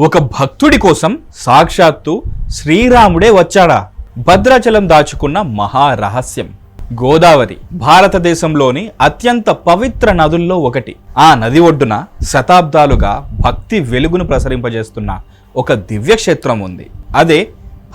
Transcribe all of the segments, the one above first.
ఒక భక్తుడి కోసం సాక్షాత్తు శ్రీరాముడే వచ్చాడా? భద్రాచలం దాచుకున్న మహారహస్యం. గోదావరి భారతదేశంలోని అత్యంత పవిత్ర నదుల్లో ఒకటి. ఆ నది ఒడ్డున శతాబ్దాలుగా భక్తి వెలుగును ప్రసరింపజేస్తున్న ఒక దివ్యక్షేత్రం ఉంది. అదే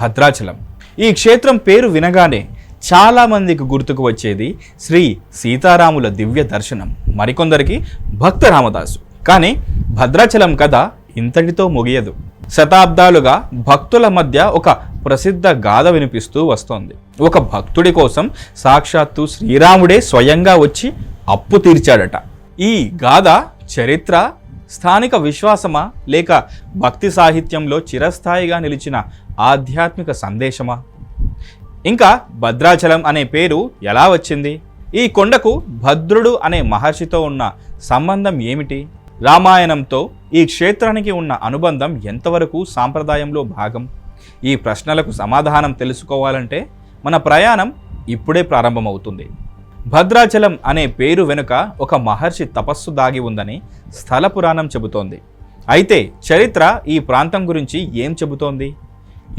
భద్రాచలం. ఈ క్షేత్రం పేరు వినగానే చాలా మందికి గుర్తుకు వచ్చేది శ్రీ సీతారాముల దివ్య దర్శనం, మరికొందరికి భక్త రామదాసు. కానీ భద్రాచలం కథ ఇంతటితో ముగియదు. శతాబ్దాలుగా భక్తుల మధ్య ఒక ప్రసిద్ధ గాథ వినిపిస్తూ వస్తోంది. ఒక భక్తుడి కోసం సాక్షాత్తు శ్రీరాముడే స్వయంగా వచ్చి అప్పు తీర్చాడట. ఈ గాథ చరిత్ర, స్థానిక విశ్వాసమా, లేక భక్తి సాహిత్యంలో చిరస్థాయిగా నిలిచిన ఆధ్యాత్మిక సందేశమా? ఇంకా భద్రాచలం అనే పేరు ఎలా వచ్చింది? ఈ కొండకు భద్రుడు అనే మహర్షితో ఉన్న సంబంధం ఏమిటి? రామాయణంతో ఈ క్షేత్రానికి ఉన్న అనుబంధం ఎంతవరకు సాంప్రదాయంలో భాగం? ఈ ప్రశ్నలకు సమాధానం తెలుసుకోవాలంటే మన ప్రయాణం ఇప్పుడే ప్రారంభమవుతుంది. భద్రాచలం అనే పేరు వెనుక ఒక మహర్షి తపస్సు దాగి ఉందని స్థల పురాణం చెబుతోంది. అయితే చరిత్ర ఈ ప్రాంతం గురించి ఏం చెబుతోంది?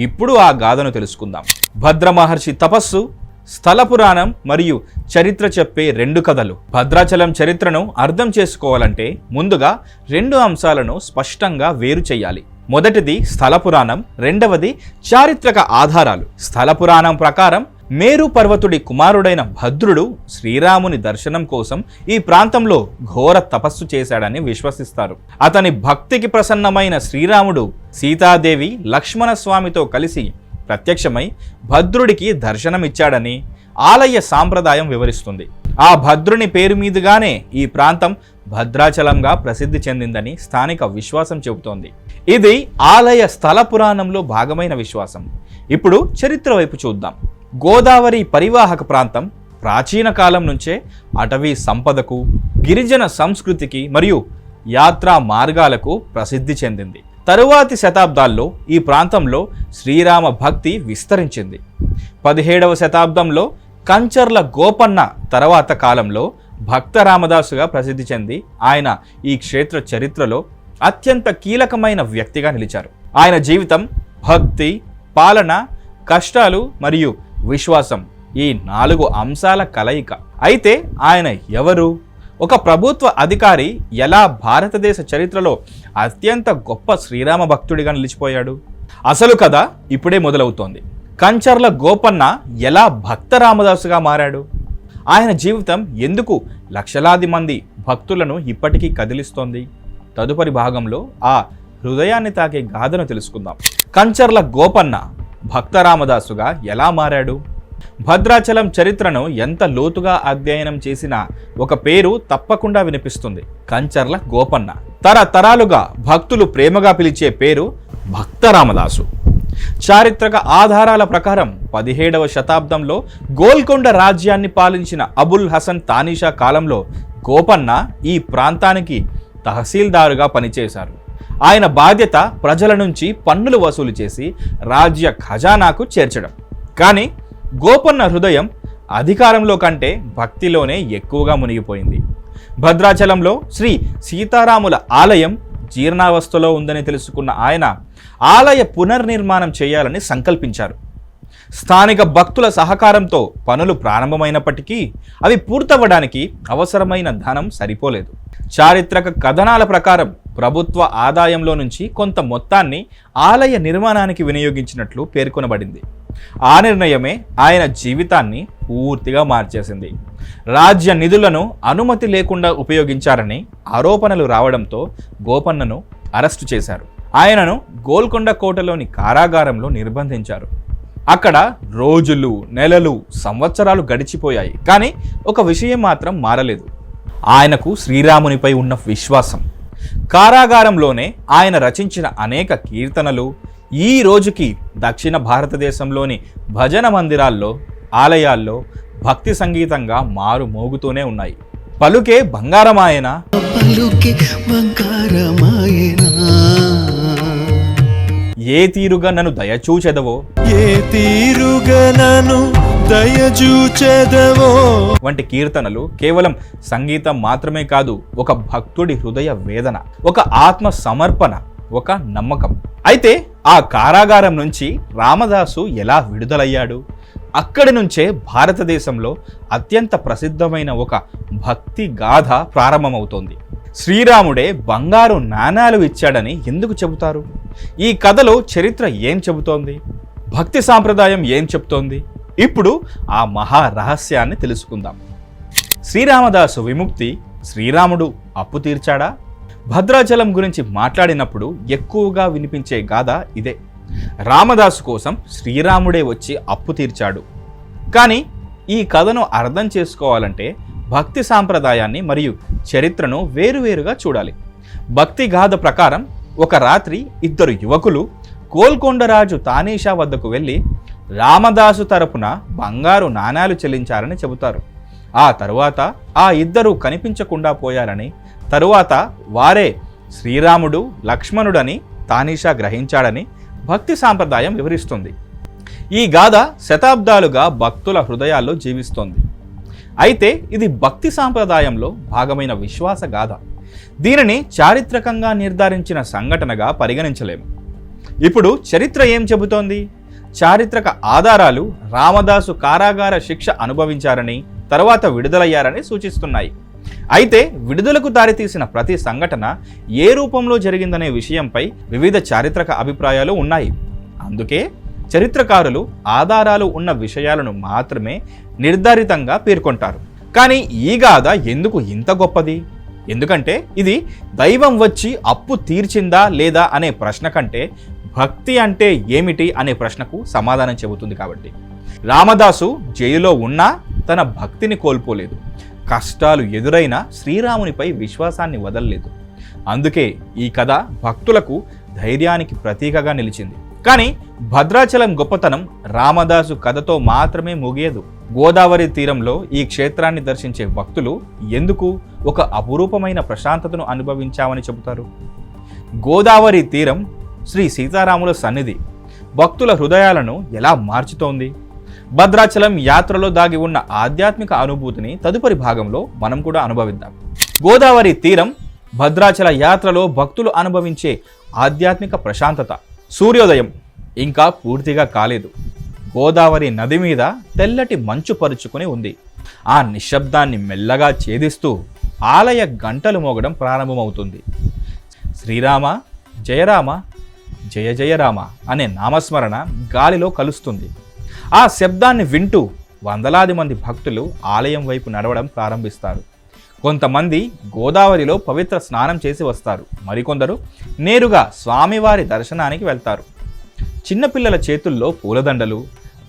ఇప్పుడు ఆ గాథను తెలుసుకుందాం. భద్ర మహర్షి తపస్సు, స్థల పురాణం మరియు చరిత్ర చెప్పే రెండు కథలు. భద్రాచలం చరిత్రను అర్థం చేసుకోవాలంటే ముందుగా రెండు అంశాలను స్పష్టంగా వేరు చేయాలి. మొదటిది స్థల పురాణం, రెండవది చారిత్రక ఆధారాలు. స్థల పురాణం ప్రకారం మేరు పర్వతుడి కుమారుడైన భద్రుడు శ్రీరాముని దర్శనం కోసం ఈ ప్రాంతంలో ఘోర తపస్సు చేశాడని విశ్వసిస్తారు. అతని భక్తికి ప్రసన్నమైన శ్రీరాముడు సీతాదేవి లక్ష్మణస్వామితో కలిసి ప్రత్యక్షమై భద్రుడికి దర్శనమిచ్చాడని ఆలయ సాంప్రదాయం వివరిస్తుంది. ఆ భద్రుని పేరు మీదుగానే ఈ ప్రాంతం భద్రాచలంగా ప్రసిద్ధి చెందిందని స్థానిక విశ్వాసం చెబుతోంది. ఇది ఆలయ స్థల పురాణంలో భాగమైన విశ్వాసం. ఇప్పుడు చరిత్ర వైపు చూద్దాం. గోదావరి పరివాహక ప్రాంతం ప్రాచీన కాలం నుంచే అటవీ సంపదకు, గిరిజన సంస్కృతికి మరియు యాత్రా మార్గాలకు ప్రసిద్ధి చెందింది. తరువాతి శతాబ్దాల్లో ఈ ప్రాంతంలో శ్రీరామ భక్తి విస్తరించింది. 17వ శతాబ్దంలో కంచర్ల గోపన్న తర్వాత కాలంలో భక్త రామదాసుగా ప్రసిద్ధి చెంది ఆయన ఈ క్షేత్ర చరిత్రలో అత్యంత కీలకమైన వ్యక్తిగా నిలిచారు. ఆయన జీవితం భక్తి, పాలన, కష్టాలు మరియు విశ్వాసం, ఈ 4 అంశాల కలయిక. అయితే ఆయన ఎవరు? ఒక ప్రభుత్వ అధికారి ఎలా భారతదేశ చరిత్రలో అత్యంత గొప్ప శ్రీరామ భక్తుడిగా నిలిచిపోయాడు? అసలు కథ ఇప్పుడే మొదలవుతోంది. కంచర్ల గోపన్న ఎలా భక్త రామదాసుగా మారాడు? ఆయన జీవితం ఎందుకు లక్షలాది మంది భక్తులను ఇప్పటికీ కదిలిస్తోంది? తదుపరి భాగంలో ఆ హృదయాన్ని తాకే గాథను తెలుసుకుందాం. కంచర్ల గోపన్న భక్త రామదాసుగా ఎలా మారాడు? భద్రాచలం చరిత్రను ఎంత లోతుగా అధ్యయనం చేసినా ఒక పేరు తప్పకుండా వినిపిస్తుంది: కంచర్ల గోపన్న. తరతరాలుగా భక్తులు ప్రేమగా పిలిచే పేరు భక్త రామదాసు. చారిత్రక ఆధారాల ప్రకారం 17వ శతాబ్దంలో గోల్కొండ రాజ్యాన్ని పాలించిన అబుల్ హసన్ తానీషా కాలంలో గోపన్న ఈ ప్రాంతానికి తహసీల్దారుగా పనిచేశారు. ఆయన బాధ్యత ప్రజల నుంచి పన్నులు వసూలు చేసి రాజ్య ఖజానాకు చేర్చడం. కానీ గోపన్న హృదయం అధికారంలో కంటే భక్తిలోనే ఎక్కువగా మునిగిపోయింది. భద్రాచలంలో శ్రీ సీతారాముల ఆలయం జీర్ణావస్థలో ఉందని తెలుసుకున్న ఆయన ఆలయ పునర్నిర్మాణం చేయాలని సంకల్పించారు. స్థానిక భక్తుల సహకారంతో పనులు ప్రారంభమైనప్పటికీ అవి పూర్తవ్వడానికి అవసరమైన ధనం సరిపోలేదు. చారిత్రక కథనాల ప్రకారం ప్రభుత్వ ఆదాయంలో నుంచి కొంత మొత్తాన్ని ఆలయ నిర్మాణానికి వినియోగించినట్లు పేర్కొనబడింది. ఆ నిర్ణయమే ఆయన జీవితాన్ని పూర్తిగా మార్చేసింది. రాజ్య నిధులను అనుమతి లేకుండా ఉపయోగించారని ఆరోపణలు రావడంతో గోపన్నను అరెస్టు చేశారు. ఆయనను గోల్కొండ కోటలోని కారాగారంలో నిర్బంధించారు. అక్కడ రోజులు, నెలలు, సంవత్సరాలు గడిచిపోయాయి. కానీ ఒక విషయం మాత్రం మారలేదు: ఆయనకు శ్రీరామునిపై ఉన్న విశ్వాసం. కారాగారంలోనే ఆయన రచించిన అనేక కీర్తనలు ఈ రోజుకి దక్షిణ భారతదేశంలోని భజన మందిరాల్లో, ఆలయాల్లో భక్తి సంగీతంగా మారు మోగుతూనే ఉన్నాయి. పలుకే బంగారమాయన, ఏ తీరుగా నన్ను దయచూచెదవో, ఏ తీరుగా నన్ను దయచూచెదవో వంటి కీర్తనలు కేవలం సంగీతం మాత్రమే కాదు, ఒక భక్తుడి హృదయ వేదన, ఒక ఆత్మ సమర్పణ. ఒక నమ్మకం. అయితే ఆ కారాగారం నుంచి రామదాసు ఎలా విడుదలయ్యాడు? అక్కడి నుంచే భారతదేశంలో అత్యంత ప్రసిద్ధమైన ఒక భక్తి గాథ ప్రారంభమవుతోంది. శ్రీరాముడే బంగారు నాణాలు ఇచ్చాడని ఎందుకు చెబుతారు? ఈ కథలో చరిత్ర ఏం చెబుతోంది? భక్తి సాంప్రదాయం ఏం చెబుతోంది? ఇప్పుడు ఆ మహా రహస్యాన్ని తెలుసుకుందాం. శ్రీరామదాసు విముక్తి, శ్రీరాముడు అప్పు తీర్చాడా? భద్రాచలం గురించి మాట్లాడినప్పుడు ఎక్కువగా వినిపించే గాథ ఇదే. రామదాసు కోసం శ్రీరాముడే వచ్చి అప్పు తీర్చాడు. కానీ ఈ కథను అర్థం చేసుకోవాలంటే భక్తి సాంప్రదాయాన్ని మరియు చరిత్రను వేరువేరుగా చూడాలి. భక్తి గాథ ప్రకారం ఒక రాత్రి ఇద్దరు యువకులు గోల్కొండరాజు తానీషా వద్దకు వెళ్ళి రామదాసు తరపున బంగారు నాణాలు చెల్లించారని చెబుతారు. ఆ తరువాత ఆ ఇద్దరు కనిపించకుండా పోయారని, తరువాత వారే శ్రీరాముడు లక్ష్మణుడని తానీషా గ్రహించాడని భక్తి సాంప్రదాయం వివరిస్తుంది. ఈ గాథ శతాబ్దాలుగా భక్తుల హృదయాల్లో జీవిస్తోంది. అయితే ఇది భక్తి సాంప్రదాయంలో భాగమైన విశ్వాస గాథ. దీనిని చారిత్రకంగా నిర్ధారించిన సంఘటనగా పరిగణించలేము. ఇప్పుడు చరిత్ర ఏం చెబుతోంది? చారిత్రక ఆధారాలు రామదాసు కారాగార శిక్ష అనుభవించారని, తర్వాత విడుదలయ్యారని సూచిస్తున్నాయి. అయితే విడుదలకు దారితీసిన ప్రతి సంఘటన ఏ రూపంలో జరిగిందనే విషయంపై వివిధ చారిత్రక అభిప్రాయాలు ఉన్నాయి. అందుకే చరిత్రకారులు ఆధారాలు ఉన్న విషయాలను మాత్రమే నిర్ధారితంగా పేర్కొంటారు. కానీ ఈ గాథ ఎందుకు ఇంత గొప్పది? ఎందుకంటే ఇది దైవం వచ్చి అప్పు తీర్చిందా లేదా అనే ప్రశ్న కంటే భక్తి అంటే ఏమిటి అనే ప్రశ్నకు సమాధానం చెబుతుంది. కాబట్టి రామదాసు జైలులో ఉన్నా తన భక్తిని కోల్పోలేదు. కష్టాలు ఎదురైనా శ్రీరామునిపై విశ్వాసాన్ని వదలలేదు. అందుకే ఈ కథ భక్తులకు ధైర్యానికి ప్రతీకగా నిలిచింది. కానీ భద్రాచలం గొప్పతనం రామదాసు కథతో మాత్రమే ముగియదు. గోదావరి తీరంలో ఈ క్షేత్రాన్ని దర్శించే భక్తులు ఎందుకు ఒక అపురూపమైన ప్రశాంతతను అనుభవించామని చెబుతారు? గోదావరి తీరం శ్రీ సీతారాముల సన్నిధి భక్తుల హృదయాలను ఎలా మార్చుతోంది? భద్రాచలం యాత్రలో దాగి ఉన్న ఆధ్యాత్మిక అనుభూతిని తదుపరి భాగంలో మనం కూడా అనుభవిద్దాం. గోదావరి తీరం భద్రాచల యాత్రలో భక్తులు అనుభవించే ఆధ్యాత్మిక ప్రశాంతత. సూర్యోదయం ఇంకా పూర్తిగా కాలేదు. గోదావరి నది మీద తెల్లటి మంచు పరుచుకుని ఉంది. ఆ నిశ్శబ్దాన్ని మెల్లగా ఛేదిస్తూ ఆలయ గంటలు మోగడం ప్రారంభమవుతుంది. శ్రీరామ జయరామ జయ జయ రామ అనే నామస్మరణ గాలిలో కలుస్తుంది. ఆ శబ్దాన్ని వింటూ వందలాది మంది భక్తులు ఆలయం వైపు నడవడం ప్రారంభిస్తారు. కొంతమంది గోదావరిలో పవిత్ర స్నానం చేసి వస్తారు. మరికొందరు నేరుగా స్వామివారి దర్శనానికి వెళ్తారు. చిన్నపిల్లల చేతుల్లో పూలదండలు,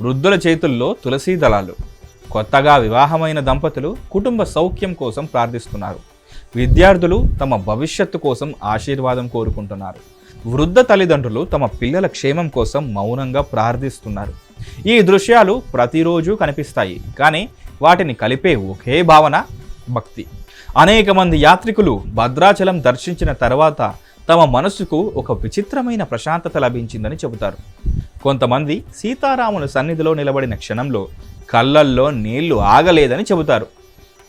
వృద్ధుల చేతుల్లో తులసీ దళాలు. కొత్తగా వివాహమైన దంపతులు కుటుంబ సౌఖ్యం కోసం ప్రార్థిస్తున్నారు. విద్యార్థులు తమ భవిష్యత్తు కోసం ఆశీర్వాదం కోరుకుంటున్నారు. వృద్ధ తల్లిదండ్రులు తమ పిల్లల క్షేమం కోసం మౌనంగా ప్రార్థిస్తున్నారు. ఈ దృశ్యాలు ప్రతిరోజు కనిపిస్తాయి, కానీ వాటిని కలిపే ఒకే భావన భక్తి. అనేక మంది యాత్రికులు భద్రాచలం దర్శించిన తర్వాత తమ మనసుకు ఒక విచిత్రమైన ప్రశాంతత లభించిందని చెబుతారు. కొంతమంది సీతారాముల సన్నిధిలో నిలబడిన క్షణంలో కళ్ళల్లో నీళ్లు ఆగలేదని చెబుతారు.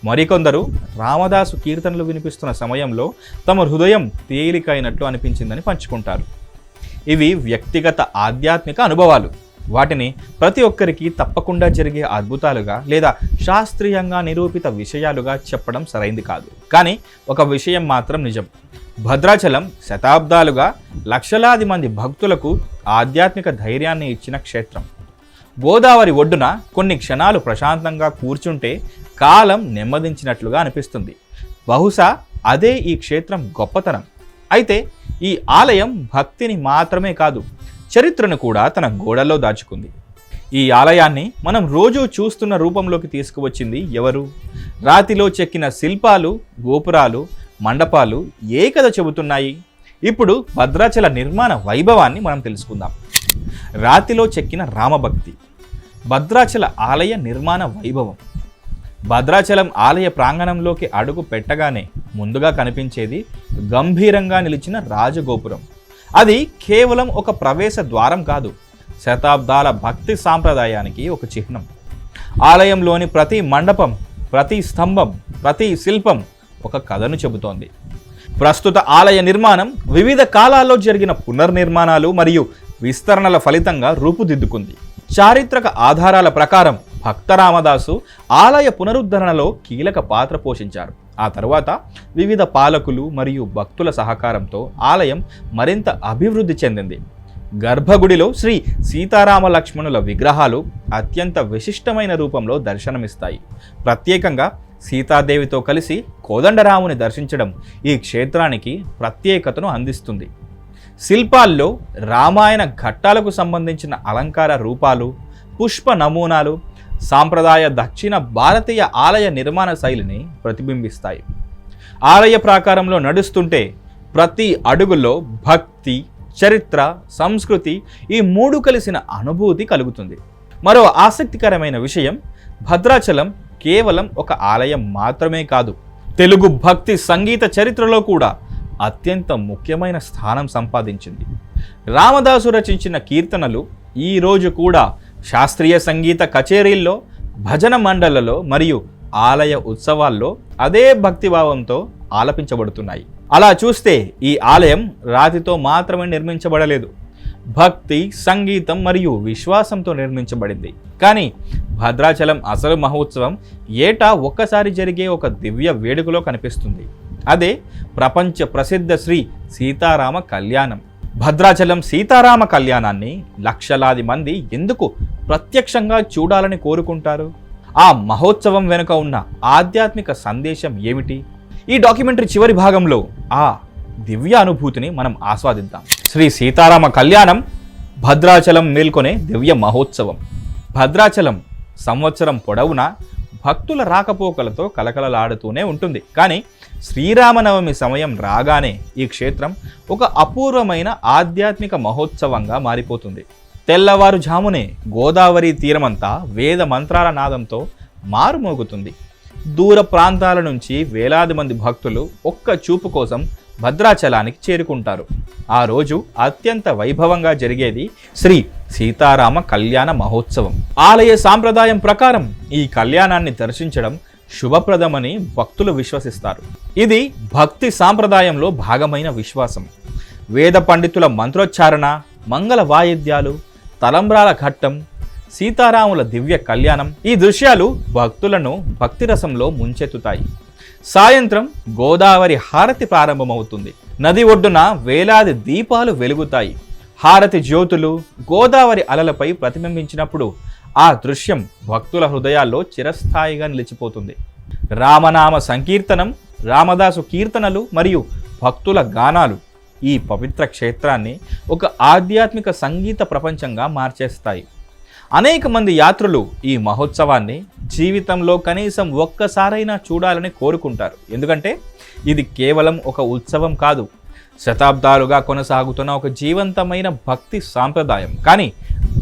మరికొందరు రామదాసు కీర్తనలు వినిపిస్తున్న సమయంలో తమ హృదయం తేలికైనట్లు అనిపించిందని పంచుకుంటారు. ఇవి వ్యక్తిగత ఆధ్యాత్మిక అనుభవాలు. వాటిని ప్రతి ఒక్కరికి తప్పకుండా జరిగే అద్భుతాలుగా లేదా శాస్త్రీయంగా నిరూపిత విషయాలుగా చెప్పడం సరైంది కాదు. కానీ ఒక విషయం మాత్రం నిజం. భద్రాచలం శతాబ్దాలుగా లక్షలాది మంది భక్తులకు ఆధ్యాత్మిక ధైర్యాన్ని ఇచ్చిన క్షేత్రం. గోదావరి ఒడ్డున కొన్ని క్షణాలు ప్రశాంతంగా కూర్చుంటే కాలం నెమ్మదించినట్లుగా అనిపిస్తుంది. బహుశా అదే ఈ క్షేత్రం గొప్పతనం. అయితే ఈ ఆలయం భక్తిని మాత్రమే కాదు, చరిత్రను కూడా తన గోడల్లో దాచుకుంది. ఈ ఆలయాన్ని మనం రోజూ చూస్తున్న రూపంలోకి తీసుకువచ్చింది ఎవరు? రాతిలో చెక్కిన శిల్పాలు, గోపురాలు, మండపాలు ఏ కథ చెబుతున్నాయి? ఇప్పుడు భద్రాచల నిర్మాణ వైభవాన్ని మనం తెలుసుకుందాం. రాతిలో చెక్కిన రామభక్తి, భద్రాచల ఆలయ నిర్మాణ వైభవం. భద్రాచలం ఆలయ ప్రాంగణంలోకి అడుగు పెట్టగానే ముందుగా కనిపించేది గంభీరంగా నిలిచిన రాజగోపురం. అది కేవలం ఒక ప్రవేశ ద్వారం కాదు, శతాబ్దాల భక్తి సాంప్రదాయానికి ఒక చిహ్నం. ఆలయంలోని ప్రతి మండపం, ప్రతి స్తంభం, ప్రతి శిల్పం ఒక కథను చెబుతోంది. ప్రస్తుత ఆలయ నిర్మాణం వివిధ కాలాల్లో జరిగిన పునర్నిర్మాణాలు మరియు విస్తరణల ఫలితంగా రూపుదిద్దుకుంది. చారిత్రక ఆధారాల ప్రకారం భక్త రామదాసు ఆలయ పునరుద్ధరణలో కీలక పాత్ర పోషించారు. ఆ తర్వాత వివిధ పాలకులు మరియు భక్తుల సహకారంతో ఆలయం మరింత అభివృద్ధి చెందింది. గర్భగుడిలో శ్రీ సీతారామ లక్ష్మణుల విగ్రహాలు అత్యంత విశిష్టమైన రూపంలో దర్శనమిస్తాయి. ప్రత్యేకంగా సీతాదేవితో కలిసి కోదండరాముని దర్శించడం ఈ క్షేత్రానికి ప్రత్యేకతను అందిస్తుంది. శిల్పాల్లో రామాయణ ఘట్టాలకు సంబంధించిన అలంకార రూపాలు, పుష్ప నమూనాలు సాంప్రదాయ దక్షిణ భారతీయ ఆలయ నిర్మాణ శైలిని ప్రతిబింబిస్తాయి. ఆలయ ప్రాకారంలో నడుస్తుంటే ప్రతి అడుగులో భక్తి, చరిత్ర, సంస్కృతి ఈ మూడు కలిసిన అనుభూతి కలుగుతుంది. మరో ఆసక్తికరమైన విషయం, భద్రాచలం కేవలం ఒక ఆలయం మాత్రమే కాదు, తెలుగు భక్తి సంగీత చరిత్రలో కూడా అత్యంత ముఖ్యమైన స్థానం సంపాదించింది. రామదాసు రచించిన కీర్తనలు ఈ రోజు కూడా శాస్త్రీయ సంగీత కచేరీల్లో, భజన మండళ్లలో మరియు ఆలయ ఉత్సవాల్లో అదే భక్తిభావంతో ఆలపించబడుతున్నాయి. అలా చూస్తే ఈ ఆలయం రాతితో మాత్రమే నిర్మించబడలేదు, భక్తి, సంగీతం మరియు విశ్వాసంతో నిర్మించబడింది. కానీ భద్రాచలం అసలు మహోత్సవం ఏటా ఒక్కసారి జరిగే ఒక దివ్య వేడుకలో కనిపిస్తుంది. అదే ప్రపంచ ప్రసిద్ధ శ్రీ సీతారామ కళ్యాణం. భద్రాచలం సీతారామ కళ్యాణాన్ని లక్షలాది మంది ఎందుకు ప్రత్యక్షంగా చూడాలని కోరుకుంటారు? ఆ మహోత్సవం వెనుక ఉన్న ఆధ్యాత్మిక సందేశం ఏమిటి? ఈ డాక్యుమెంటరీ చివరి భాగంలో ఆ దివ్య అనుభూతిని మనం ఆస్వాదిద్దాం. శ్రీ సీతారామ కళ్యాణం భద్రాచలం మేల్కొనే దివ్య మహోత్సవం. భద్రాచలం సంవత్సరం పొడవునా భక్తుల రాకపోకలతో కలకలలాడుతూనే ఉంటుంది. కానీ శ్రీరామనవమి సమయం రాగానే ఈ క్షేత్రం ఒక అపూర్వమైన ఆధ్యాత్మిక మహోత్సవంగా మారిపోతుంది. తెల్లవారుజామునే గోదావరి తీరమంతా వేద మంత్రాల నాదంతో మారుమోగుతుంది. దూర ప్రాంతాల నుంచి వేలాది మంది భక్తులు ఒక్క చూపు కోసం భద్రాచలానికి చేరుకుంటారు. ఆ రోజు అత్యంత వైభవంగా జరిగేది శ్రీ సీతారామ కళ్యాణ మహోత్సవం. ఆలయ సాంప్రదాయం ప్రకారం ఈ కళ్యాణాన్ని దర్శించడం శుభప్రదమని భక్తులు విశ్వసిస్తారు. ఇది భక్తి సాంప్రదాయంలో భాగమైన విశ్వాసం. వేద పండితుల మంత్రోచ్చారణ, మంగళ వాయిద్యాలు, తలంబ్రాల ఘట్టం, సీతారాముల దివ్య కళ్యాణం, ఈ దృశ్యాలు భక్తులను భక్తిరసంలో ముంచెత్తుతాయి. సాయంత్రం గోదావరి హారతి ప్రారంభమవుతుంది. నది ఒడ్డున వేలాది దీపాలు వెలుగుతాయి. హారతి జ్యోతులు గోదావరి అలలపై ప్రతిబింబించినప్పుడు ఆ దృశ్యం భక్తుల హృదయాల్లో చిరస్థాయిగా నిలిచిపోతుంది. రామనామ సంకీర్తనం, రామదాసు కీర్తనలు మరియు భక్తుల గానాలు ఈ పవిత్ర క్షేత్రాన్ని ఒక ఆధ్యాత్మిక సంగీత ప్రపంచంగా మార్చేస్తాయి. అనేక మంది యాత్రులు ఈ మహోత్సవాన్ని జీవితంలో కనీసం ఒక్కసారైనా చూడాలని కోరుకుంటారు. ఎందుకంటే ఇది కేవలం ఒక ఉత్సవం కాదు, శతాబ్దాలుగా కొనసాగుతున్న ఒక జీవంతమైన భక్తి సాంప్రదాయం. కానీ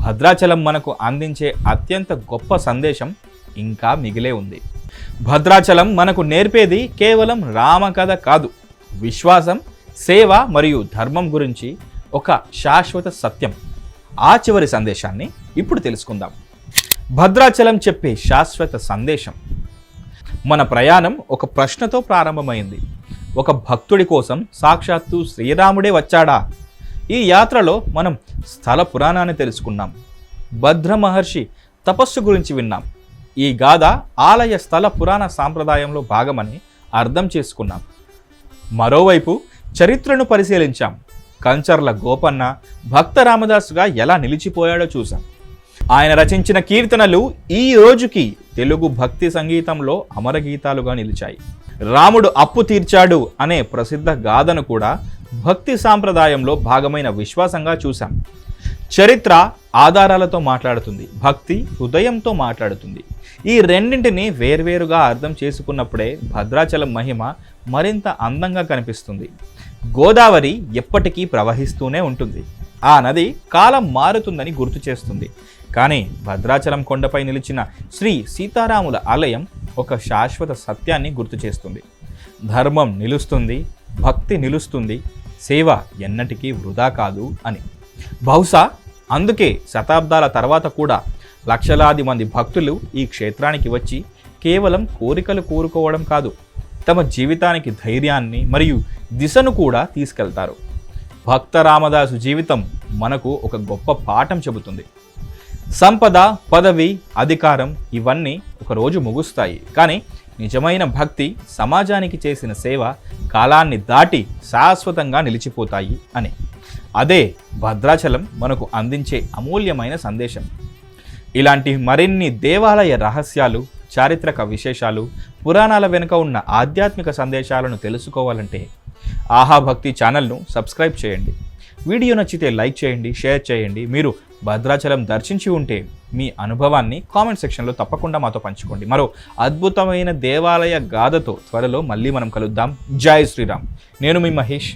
భద్రాచలం మనకు అందించే అత్యంత గొప్ప సందేశం ఇంకా మిగిలే ఉంది. భద్రాచలం మనకు నేర్పేది కేవలం రామకథ కాదు, విశ్వాసం, సేవ మరియు ధర్మం గురించి ఒక శాశ్వత సత్యం. ఆ చివరి సందేశాన్ని ఇప్పుడు తెలుసుకుందాం. భద్రాచలం చెప్పే శాశ్వత సందేశం. మన ప్రయాణం ఒక ప్రశ్నతో ప్రారంభమైంది. ఒక భక్తుడి కోసం సాక్షాత్తు శ్రీరాముడే వచ్చాడా? ఈ యాత్రలో మనం స్థల పురాణాన్ని తెలుసుకున్నాం, భద్ర మహర్షి తపస్సు గురించి విన్నాం. ఈ గాథ ఆలయ స్థల పురాణ సాంప్రదాయంలో భాగమని అర్థం చేసుకున్నాం. మరోవైపు చరిత్రను పరిశీలించాం. కంచర్ల గోపన్న భక్త రామదాసుగా ఎలా నిలిచిపోయాడో చూసాం. ఆయన రచించిన కీర్తనలు ఈ రోజుకి తెలుగు భక్తి సంగీతంలో అమరగీతాలుగా నిలిచాయి. రాముడు అప్పు తీర్చాడు అనే ప్రసిద్ధ గాథను కూడా భక్తి సాంప్రదాయంలో భాగమైన విశ్వాసంగా చూసాం. చరిత్ర ఆధారాలతో మాట్లాడుతుంది, భక్తి హృదయంతో మాట్లాడుతుంది. ఈ రెండింటిని వేర్వేరుగా అర్థం చేసుకున్నప్పుడే భద్రాచలం మహిమ మరింత అందంగా కనిపిస్తుంది. గోదావరి ఎప్పటికీ ప్రవహిస్తూనే ఉంటుంది. ఆ నది కాలం మారుతుందని గుర్తు చేస్తుంది. కానీ భద్రాచలం కొండపై నిలిచిన శ్రీ సీతారాముల ఆలయం ఒక శాశ్వత సత్యాన్ని గుర్తు చేస్తుంది. ధర్మం నిలుస్తుంది, భక్తి నిలుస్తుంది, సేవ ఎన్నటికీ వృధా కాదు అని. బహుశా అందుకే శతాబ్దాల తర్వాత కూడా లక్షలాది మంది భక్తులు ఈ క్షేత్రానికి వచ్చి కేవలం కోరికలు కోరుకోవడం కాదు, తమ జీవితానికి ధైర్యాన్ని మరియు దిశను కూడా తీసుకెళ్తారు. భక్త రామదాసు జీవితం మనకు ఒక గొప్ప పాఠం చెబుతుంది. సంపద, పదవి, అధికారం ఇవన్నీ ఒకరోజు ముగుస్తాయి, కానీ నిజమైన భక్తి, సమాజానికి చేసిన సేవ కాలాన్ని దాటి శాశ్వతంగా నిలిచిపోతాయి అని. అదే భద్రాచలం మనకు అందించే అమూల్యమైన సందేశం. ఇలాంటి మరిన్ని దేవాలయ రహస్యాలు, చారిత్రక విశేషాలు, పురాణాల వెనుక ఉన్న ఆధ్యాత్మిక సందేశాలను తెలుసుకోవాలంటే ఆహా భక్తి ఛానల్ను సబ్స్క్రైబ్ చేయండి. వీడియో నచ్చితే లైక్ చేయండి, షేర్ చేయండి. మీరు భద్రాచలం దర్శించి ఉంటే మీ అనుభవాన్ని కామెంట్ సెక్షన్లో తప్పకుండా మాతో పంచుకోండి. మరో అద్భుతమైన దేవాలయ గాథతో త్వరలో మళ్ళీ మనం కలుద్దాం. జై శ్రీరామ్. నేను మీ మహేష్.